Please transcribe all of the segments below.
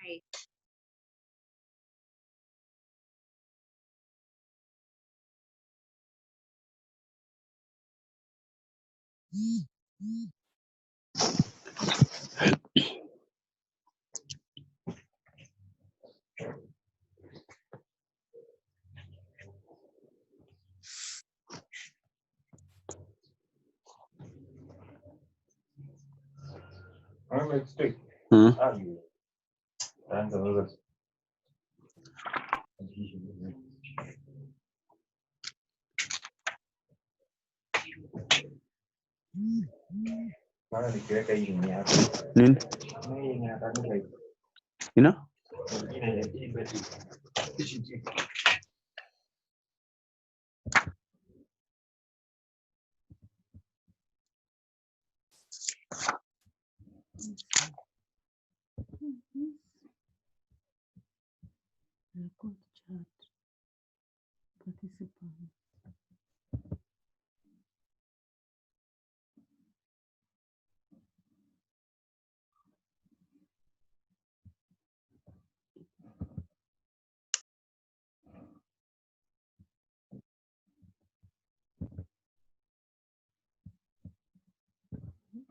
Hi. Nini? Ina? Record chat participant.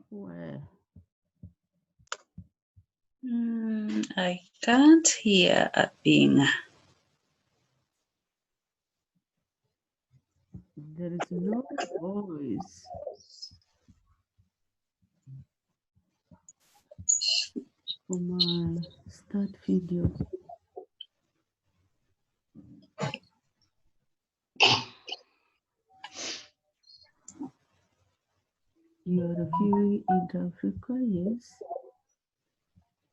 Where? I can't hear a thing. There is no voice. For my start video. You are viewing in Africa, yes.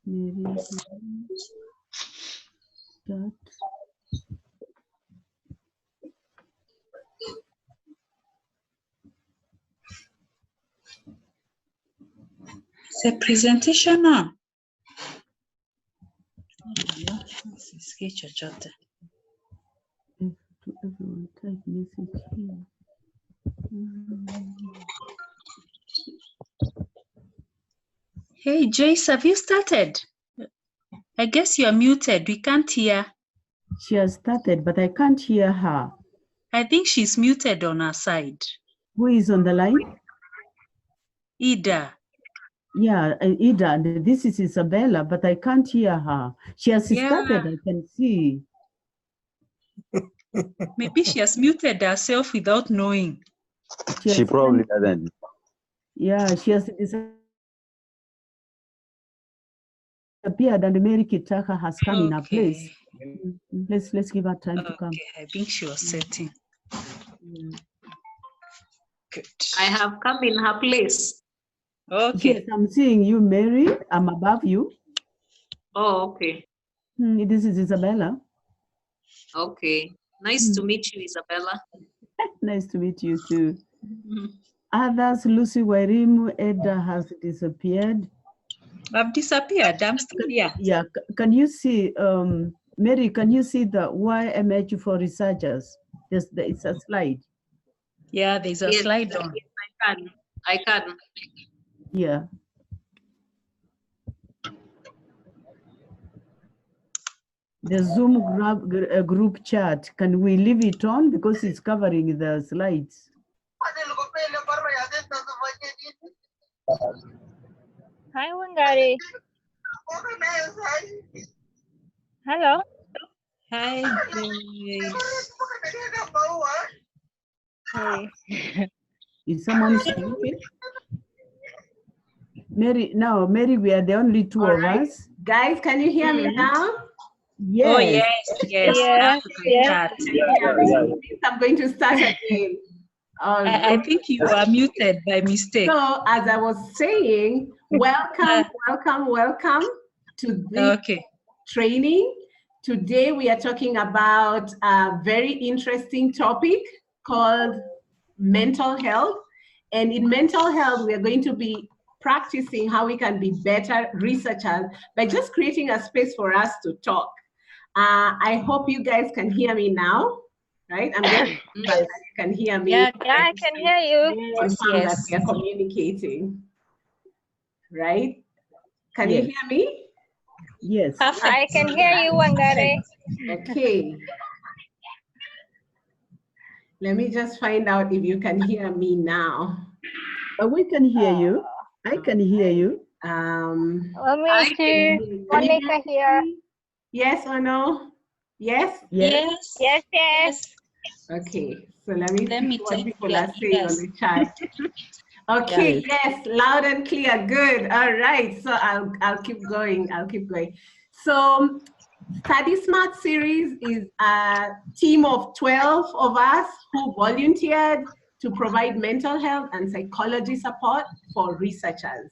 Maybe chat. The presentation on. Sisikii chochote. To everyone, type message here. Hey, Joyce, have you started? I guess you're muted. We can't hear. She has started, but I can't hear her. I think she's muted on her side. Who is on the line? Ida. Yeah, Ida, and this is Isabella, but I can't hear her. She has started, I can see. Maybe she has muted herself without knowing. She probably doesn't. Yeah, she has disappeared, and Mary Kitaka has come in her place. Let's give her time to come. I think she was setting. Good. I have come in her place. Okay. Yes, I'm seeing you, Mary. I'm above you. Oh, okay. This is Isabella. Okay. Nice to meet you, Isabella. Nice to meet you too. Others, Lucy Wairimu, Edda has disappeared. I've disappeared. I'm still here. Yeah, can you see, Mary, can you see the YMH for researchers? It's a slide. Yeah, there's a slide on. Yes, I can. Yeah. The Zoom group chat, can we leave it on because it's covering the slides? Hi, Wangari. Hello. Hi, Hey. Is someone speaking? Mary, no, Mary, we are the only two of us. Guys, can you hear me now? Yes. Oh, yes. Yes. I'm going to start again. I think you are muted by mistake. So, as I was saying, welcome to this training. Today, we are talking about a very interesting topic called mental health. And in mental health, we are going to be practicing how we can be better researchers by just creating a space for us to talk. I hope you guys can hear me now, right? I'm going to you can hear me. Yeah, I can hear you. Yes. We are communicating, right? Can you hear me? Yes. I can hear you, Wangari. Okay. Let me just find out if you can hear me now. We can hear you. I can hear you. Let me see. Monica here. Yes or no? Yes? Yes. Yes, yes. Okay, so let me see what check. people Yes, are saying on yes. the chat. Okay, yes, loud and clear. Good. All right. So I'll keep going. I'll keep going. So Study Smart series is a team of 12 of us who volunteered to provide mental health and psychology support for researchers.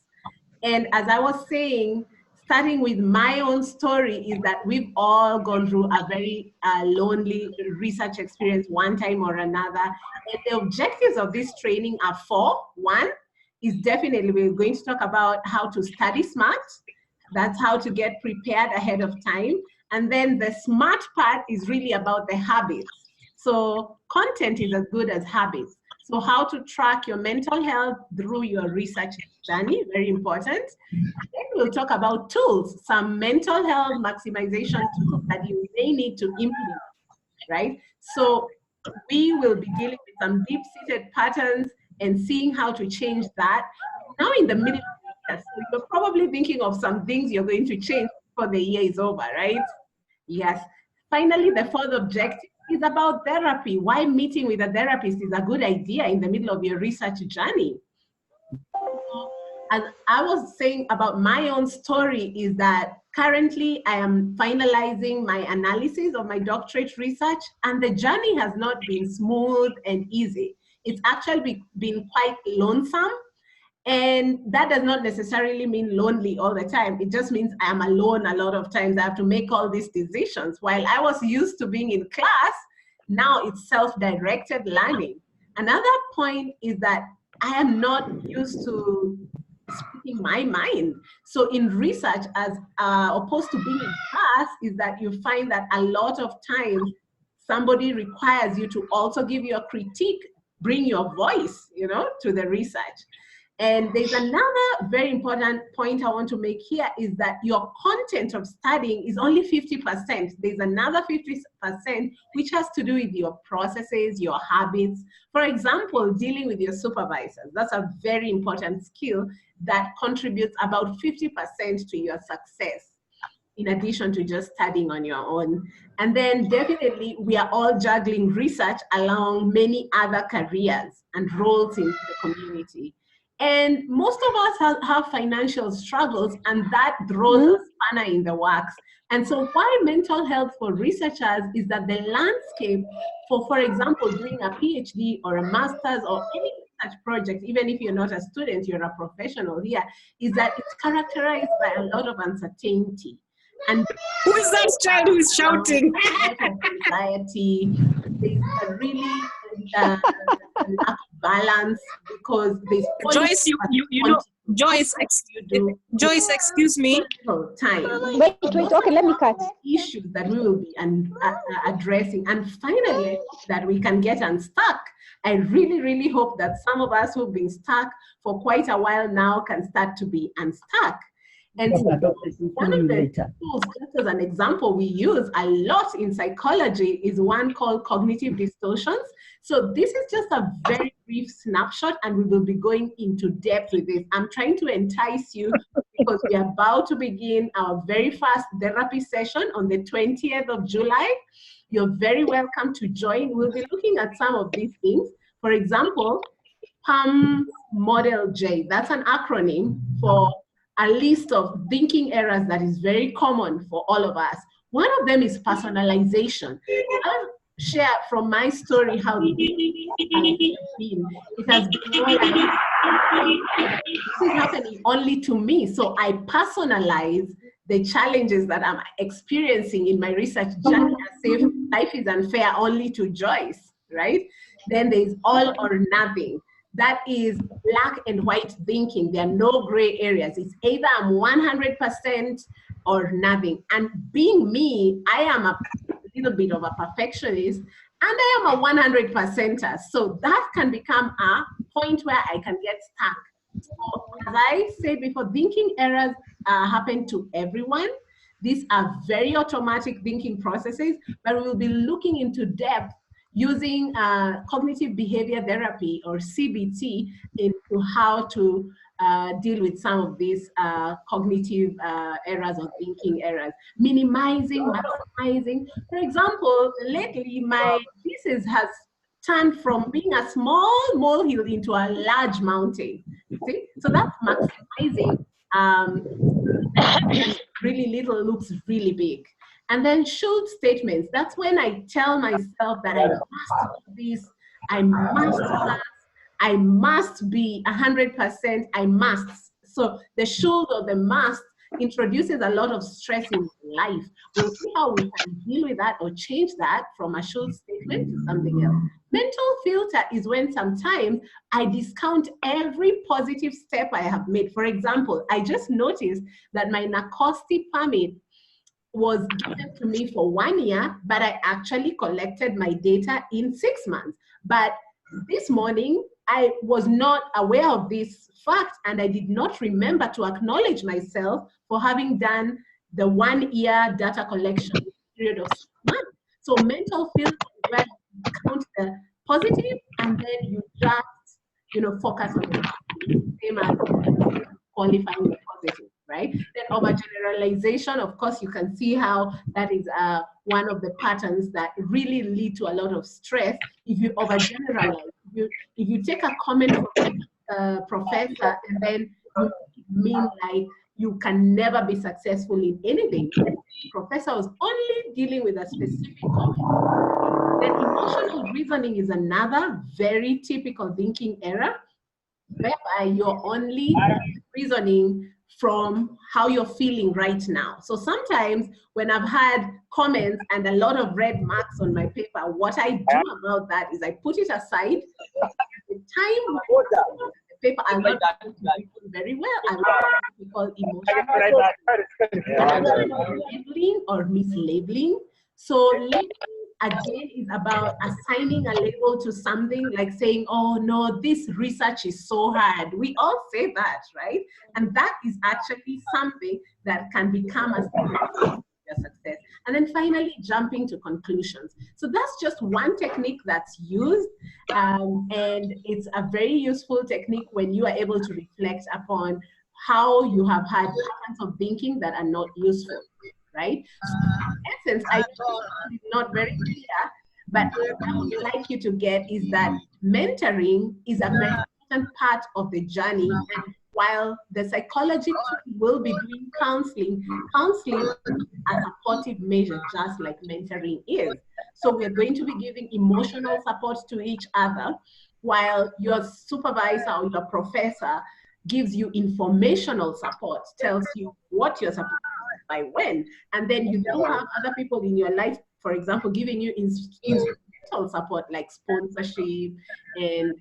And as I was saying, starting with my own story is that we've all gone through a very lonely research experience one time or another. And the objectives of this training are four. One is definitely we're going to talk about how to study smart. That's how to get prepared ahead of time. And then the smart part is really about the habits. So content is as good as habits. So how to track your mental health through your research journey, very important. Then we'll talk about tools, some mental health maximization tools that you may need to implement, right? So we will be dealing with some deep-seated patterns and seeing how to change that. Now in the middle of the year, so you're probably thinking of some things you're going to change before the year is over, right? Yes. Finally, the fourth objective is about therapy. Why meeting with a therapist is a good idea in the middle of your research journey. As I was saying about my own story is that currently I am finalizing my analysis of my doctorate research, and the journey has not been smooth and easy. It's actually been quite lonesome. And that does not necessarily mean lonely all the time. It just means I am alone a lot of times. I have to make all these decisions. While I was used to being in class, now it's self-directed learning. Another point is that I am not used to speaking my mind. So in research, as opposed to being in class, is that you find that a lot of times somebody requires you to also give your critique, bring your voice, you know, to the research. And there's another very important point I want to make here is that your content of studying is only 50%. There's another 50% which has to do with your processes, your habits. For example, dealing with your supervisors. That's a very important skill that contributes about 50% to your success, in addition to just studying on your own. And then definitely we are all juggling research along many other careers and roles in the community. And most of us have financial struggles, and that throws a spanner in the works. And so why mental health for researchers is that the landscape for example, doing a PhD or a master's or any research project, even if you're not a student, you're a professional here, is that it's characterized by a lot of uncertainty. And who is that child who is shouting? Anxiety. There's a really lack of balance because there's Joyce, you know, Joyce, Joyce, excuse me. Time. Wait, okay, let me cut. Issues that we will be addressing. And finally, that we can get unstuck. I really, really hope that some of us who've been stuck for quite a while now can start to be unstuck. And so one of the tools, just as an example, we use a lot in psychology is one called cognitive distortions. So this is just a very brief snapshot, and we will be going into depth with this. I'm trying to entice you because we are about to begin our very first therapy session on the 20th of July. You're very welcome to join. We'll be looking at some of these things. For example, PAM Model J, that's an acronym for a list of thinking errors that is very common for all of us. One of them is personalization. I'll share from my story how it has been more like this is happening only to me. So I personalize the challenges that I'm experiencing in my research journey as if life is unfair only to Joyce, right? Then there's all or nothing. That is black and white thinking. There are no gray areas. It's either I'm 100% or nothing. And being me, I am a little bit of a perfectionist, and I am a 100%er. So that can become a point where I can get stuck. So as I said before, thinking errors happen to everyone. These are very automatic thinking processes, but we will be looking into depth using cognitive behavior therapy, or CBT, into how to deal with some of these cognitive errors or thinking errors. Minimizing, maximizing. For example, lately my thesis has turned from being a small molehill into a large mountain. You see? So that's maximizing. Really little looks really big. And then should statements. That's when I tell myself that I must do this, I must pass, I must be 100%, I must. So the should or the must introduces a lot of stress in life. We'll see how we can deal with that or change that from a should statement to something else. Mental filter is when sometimes I discount every positive step I have made. For example, I just noticed that my NACOSTI permit was given to me for 1 year, but I actually collected my data in 6 months. But this morning, I was not aware of this fact, and I did not remember to acknowledge myself for having done the 1 year data collection period of 6 months. So mental filter is where you count the positive, and then you just focus on the same as qualifying the positive, right? Then overgeneralization, of course, you can see how that is one of the patterns that really lead to a lot of stress. If you overgeneralize, if you take a comment from a professor and then you mean like you can never be successful in anything. The professor was only dealing with a specific comment. Then emotional reasoning is another very typical thinking error, whereby you're only reasoning from how you're feeling right now. So sometimes when I've had comments and a lot of red marks on my paper, what I do about that is I put it aside. The time the paper, I'm not very well. I'm called emotional labeling or mislabeling. So labeling again is about assigning a label to something, like saying, oh no, this research is so hard. We all say that, right? And that is actually something that can become a success. And then finally, jumping to conclusions. So that's just one technique that's used, and it's a very useful technique when you are able to reflect upon how you have had patterns of thinking that are not useful, right? So in essence, I know it's not very clear, but what I would like you to get is that mentoring is a very important part of the journey. And while the psychology will be doing counseling is a supportive measure, just like mentoring is. So we're going to be giving emotional support to each other, while your supervisor or your professor gives you informational support, tells you what you're supposed to do by when. And then you do have other people in your life, for example, giving you instrumental support like sponsorship and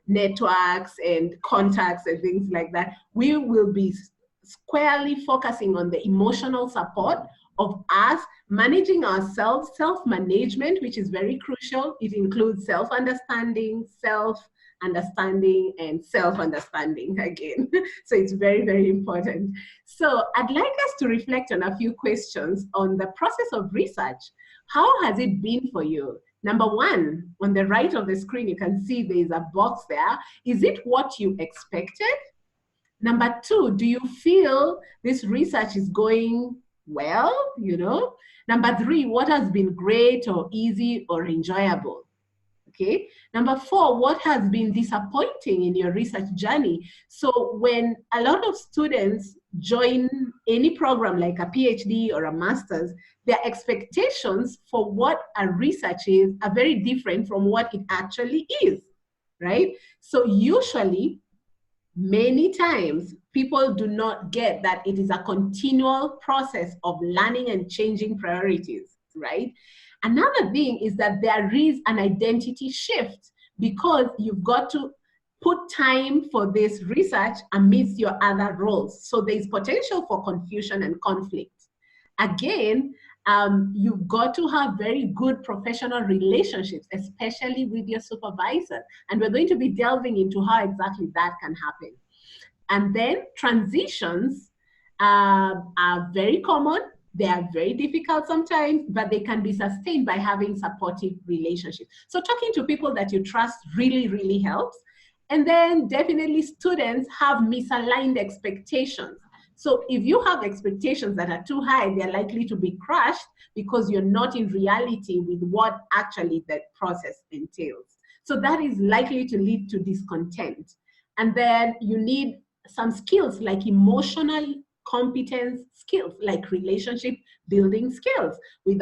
networks and contacts and things like that. We will be squarely focusing on the emotional support of us managing ourselves, self-management, which is very crucial. It includes self-understanding, self-understanding, and self-understanding again. So it's very, very important. So I'd like us to reflect on a few questions on the process of research. How has it been for you? Number one, on the right of the screen, you can see there's a box there. Is it what you expected? Number two, do you feel this research is going well? Number three, what has been great or easy or enjoyable? Okay. Number four, what has been disappointing in your research journey? So when a lot of students join any program like a PhD or a master's, their expectations for what a research is are very different from what it actually is, right? So usually, many times, people do not get that it is a continual process of learning and changing priorities, right? Another thing is that there is an identity shift, because you've got to put time for this research amidst your other roles. So there's potential for confusion and conflict. Again, you've got to have very good professional relationships, especially with your supervisor. And we're going to be delving into how exactly that can happen. And then transitions are very common. They are very difficult sometimes, but they can be sustained by having supportive relationships. So talking to people that you trust really, really helps. And then definitely students have misaligned expectations. So if you have expectations that are too high, they're likely to be crushed because you're not in reality with what actually that process entails. So that is likely to lead to discontent. And then you need some skills like emotional competence skills, like relationship building skills with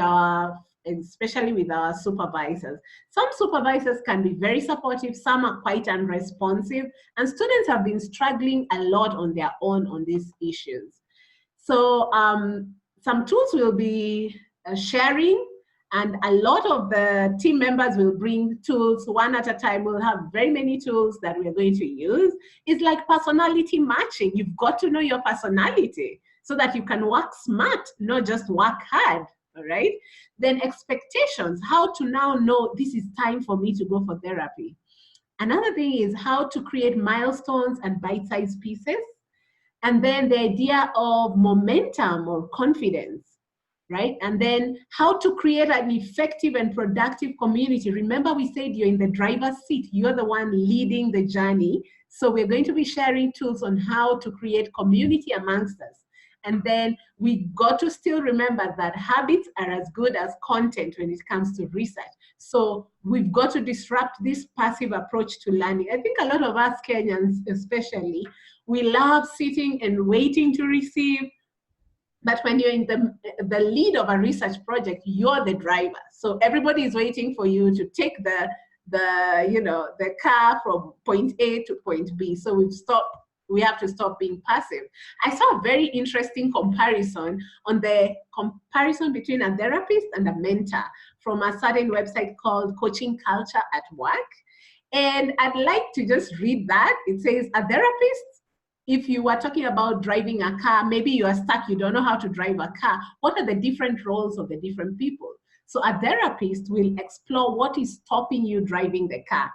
especially with our supervisors. Some supervisors can be very supportive, some are quite unresponsive, and students have been struggling a lot on their own on these issues. So some tools will be sharing, and a lot of the team members will bring tools one at a time. We'll have very many tools that we're going to use. It's like personality matching. You've got to know your personality so that you can work smart, not just work hard, all right? Then expectations, how to now know this is time for me to go for therapy. Another thing is how to create milestones and bite-sized pieces. And then the idea of momentum or confidence, right? And then how to create an effective and productive community. Remember, we said you're in the driver's seat. You're the one leading the journey. So we're going to be sharing tools on how to create community amongst us. And then we got to still remember that habits are as good as content when it comes to research. So we've got to disrupt this passive approach to learning. I think a lot of us Kenyans especially, we love sitting and waiting to receive. But when you're in the lead of a research project, you're the driver. So everybody is waiting for you to take the car from point A to point B. So we have to stop being passive. I saw a very interesting comparison on the comparison between a therapist and a mentor from a certain website called Coaching Culture at Work. And I'd like to just read that. It says, a therapist, if you were talking about driving a car, maybe you are stuck, you don't know how to drive a car. What are the different roles of the different people? So a therapist will explore what is stopping you driving the car.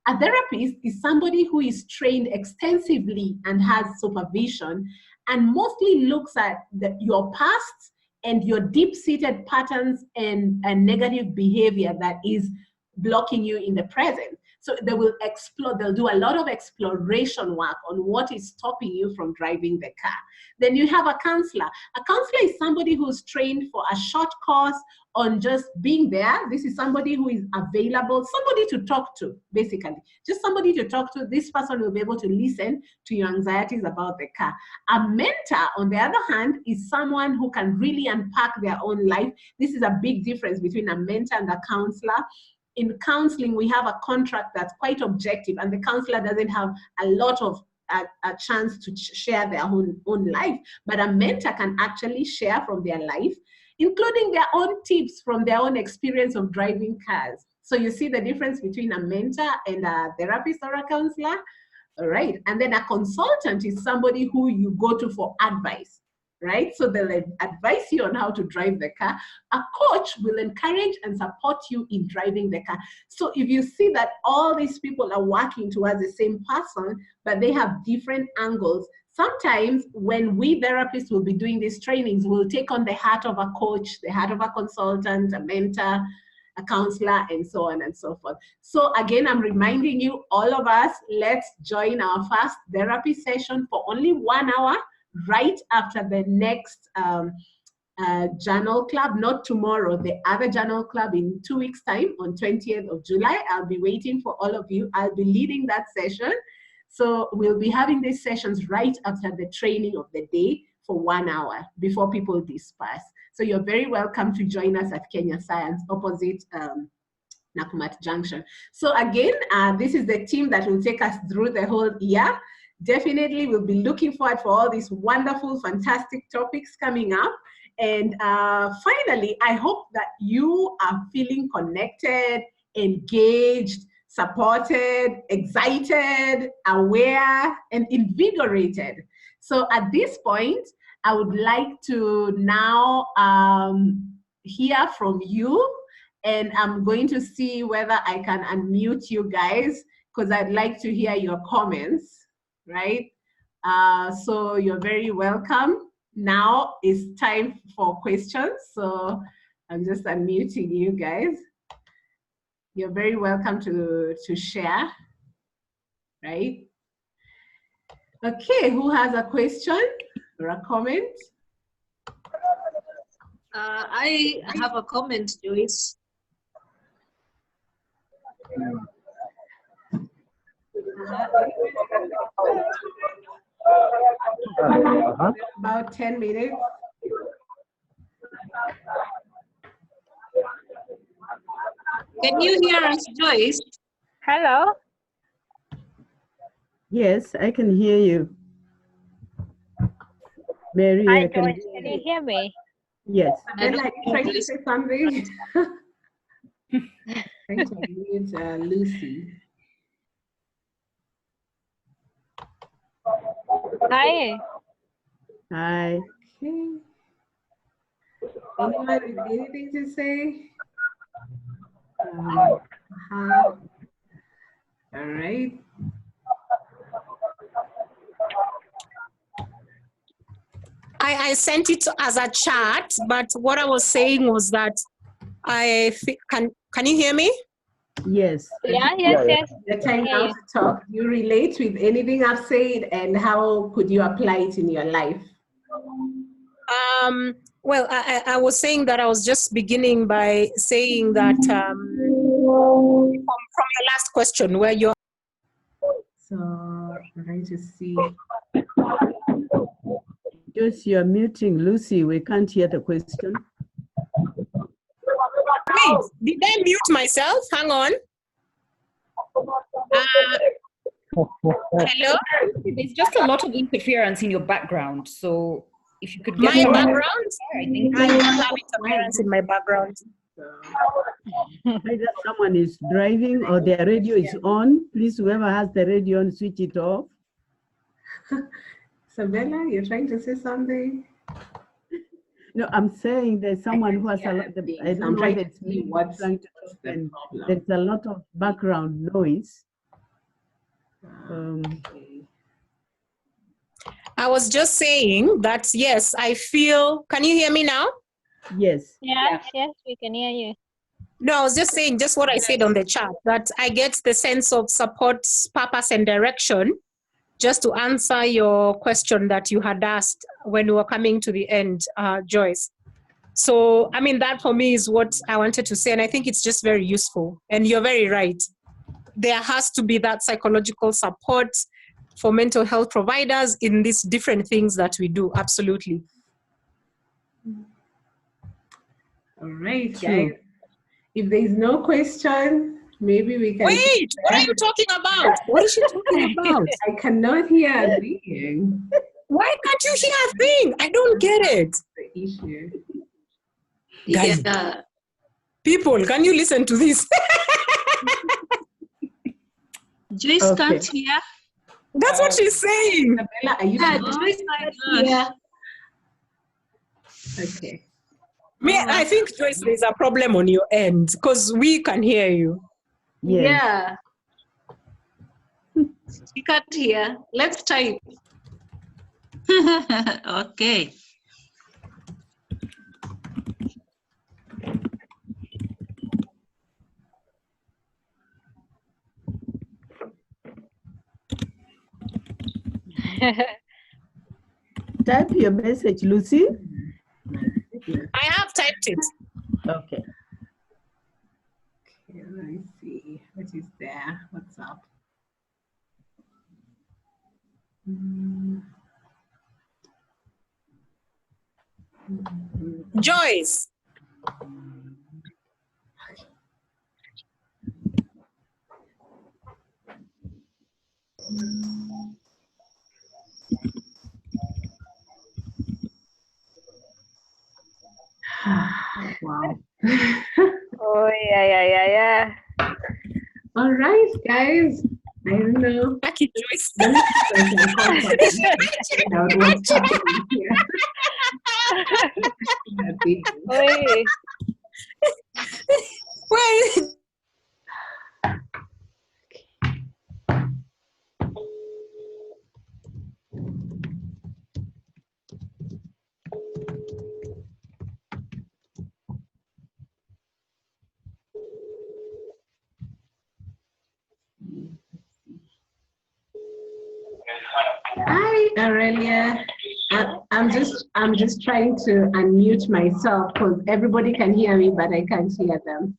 A therapist is somebody who is trained extensively and has supervision and mostly looks at your past and your deep-seated patterns and negative behavior that is blocking you in the present. So they will explore, they'll do a lot of exploration work on what is stopping you from driving the car. Then you have a counselor. A counselor is somebody who's trained for a short course on just being there. This is somebody who is available, somebody to talk to, basically. Just somebody to talk to. This person will be able to listen to your anxieties about the car. A mentor, on the other hand, is someone who can really unpack their own life. This is a big difference between a mentor and a counselor. In counseling, we have a contract that's quite objective, and the counselor doesn't have a lot of a chance to share their own life. But a mentor can actually share from their life, including their own tips from their own experience of driving cars. So you see the difference between a mentor and a therapist or a counselor, all right? And then a consultant is somebody who you go to for advice, right? So they'll advise you on how to drive the car. A coach will encourage and support you in driving the car. So if you see that all these people are working towards the same person, but they have different angles, sometimes when we therapists will be doing these trainings, we'll take on the hat of a coach, the hat of a consultant, a mentor, a counselor, and so on and so forth. So again, I'm reminding you, all of us, let's join our first therapy session for only 1 hour, right after the next journal club, not tomorrow, the other journal club in 2 weeks' time on 20th of July. I'll be waiting for all of you. I'll be leading that session. So we'll be having these sessions right after the training of the day for 1 hour before people disperse. So you're very welcome to join us at Kenya Science opposite Nakumatt Junction. So again, this is the team that will take us through the whole year. Definitely, we'll be looking forward for all these wonderful, fantastic topics coming up. And finally, I hope that you are feeling connected, engaged, supported, excited, aware, and invigorated. So at this point, I would like to now hear from you, and I'm going to see whether I can unmute you guys, because I'd like to hear your comments. Right? So you're very welcome. now it's time for questions. So I'm just unmuting you guys. You're very welcome to share, right? Okay, who has a question or a comment? I have a comment, Joyce. About 10 minutes. Can you hear us, Joyce? Hello? Yes, I can hear you. Mary, Hi, I can Joyce. hear Can you. you hear me? Yes. I'd like to try to say something. Trying to unmute Lucy. Hi. Hi. Okay. Anyone with anything to say? All right. I sent it as a chat, but what I was saying was that can you hear me? Yes. Yeah, yes. The time Yeah, now yeah. to talk. Do you relate with anything I've said, and how could you apply it in your life? Well, I was saying that I was just beginning by saying that from your last question, where you're. So I'm trying to see. Just you're muting Lucy. We can't hear the question. Wait, did I mute myself? Hang on. Hello? There's just a lot of interference in your background. So if you could My get background? I think I don't have interference in my background. Either someone is driving or their radio is on. Please, whoever has the radio on, switch it off. Sabella, you're trying to say something? No, I'm saying there's someone who has a lot. I don't know if it's me what's trying to talk, the and problem. there's a lot of background noise. I was just saying that, yes, I feel, can you hear me now? Yes. Yes, we can hear you. No, I was just saying just what I said on the chat, that I get the sense of support, purpose, and direction, just to answer your question that you had asked when we were coming to the end, Joyce. So, I mean, that for me is what I wanted to say, and I think it's just very useful. And you're very right. There has to be that psychological support for mental health providers in these different things that we do. Absolutely. All right, guys. If there is no question, maybe we can. Wait, what are you talking about? What is she talking about? I cannot hear a thing. Why can't you hear a thing? I don't get it. The issue. Guys, people, can you listen to this? Joyce can't hear. That's what she's saying. Isabella, are you? Joyce can't hear. Okay. I think, Joyce, there's a problem on your end because we can hear you. Yes. Yeah. You can't hear. Let's type. Okay. Type your message, Lucy. I have typed it. Okay. Okay, let me see. What is there? What's up? Joyce. Wow. Oh, yeah. All right, guys. I don't know. Lucky Joyce. Oi. Well, Aurelia. I'm just trying to unmute myself because everybody can hear me, but I can't hear them.